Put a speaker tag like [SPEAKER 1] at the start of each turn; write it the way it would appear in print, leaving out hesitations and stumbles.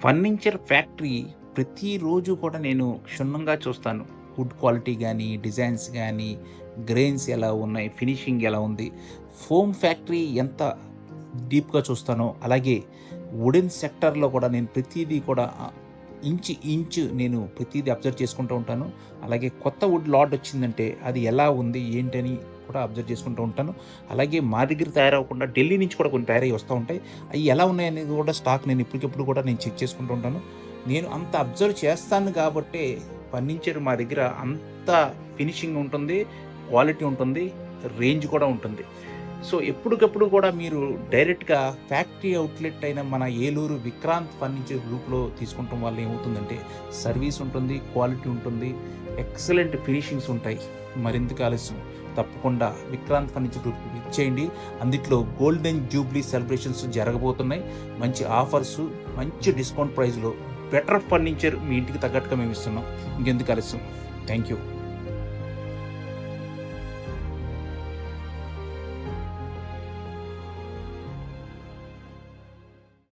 [SPEAKER 1] Furniture factory ప్రతిరోజు కూడా నేను క్షుణ్ణంగా చూస్తాను. వుడ్ క్వాలిటీ గానీ, డిజైన్స్ గానీ, గ్రెయిన్స్ ఎలా ఉన్నాయి, ఫినిషింగ్ ఎలా ఉంది, ఫోమ్ ఫ్యాక్టరీ ఎంత డీప్‌గా చూస్తానో, అలాగే వుడెన్ సెక్టార్‌లో కూడా నేను ప్రతీదీ కూడా ఇంచు నేను ప్రతీదీ అబ్జర్వ్ చేసుకుంటూ ఉంటాను. అలాగే కొత్త వుడ్ లాట్ వచ్చిందంటే అది ఎలా ఉంది, ఏంటని కూడా అబ్జర్వ్ చేసుకుంటూ ఉంటాను. అలాగే మా దగ్గర తయారవ్వకుండా ఢిల్లీ నుంచి కూడా కొన్ని తయారయ్యి వస్తా ఉంటాయి. అయి ఎలా ఉన్నాయనేది కూడా స్టాక్ నేను ఇప్పటికిప్పుడు కూడా నేను చెక్ చేసుకుంటూ ఉంటాను. నేను అంత అబ్జర్వ్ చేస్తాను కాబట్టే ఫర్నిచర్ మా దగ్గర అంత ఫినిషింగ్ ఉంటుంది, క్వాలిటీ ఉంటుంది, రేంజ్ కూడా ఉంటుంది. సో, ఎప్పటికప్పుడు కూడా మీరు డైరెక్ట్‌గా ఫ్యాక్టరీ అవుట్‌లెట్ అయిన మన ఏలూరు విక్రాంత్ ఫర్నిచర్ గ్రూప్‌లో తీసుకుంటం వల్ల ఏమవుతుందంటే సర్వీస్ ఉంటుంది, క్వాలిటీ ఉంటుంది, ఎక్సలెంట్ ఫినిషింగ్స్ ఉంటాయి. మరెందుకు ఆలస్యం? తప్పకుండా విక్రాంత్ ఫర్నిచర్ గ్రూప్‌కి విచ్చేయండి. అందుట్లో గోల్డెన్ జూబ్లీ సెలబ్రేషన్స్ జరగబోతున్నాయి. మంచి ఆఫర్సు, మంచి డిస్కౌంట్ ప్రైస్‌లో బెటర్ ఫర్నిచర్ మీ ఇంటికి తగ్గట్టుగా మేమిస్తున్నాం. ఇంకెందుకు ఆలస్యం? Thank you.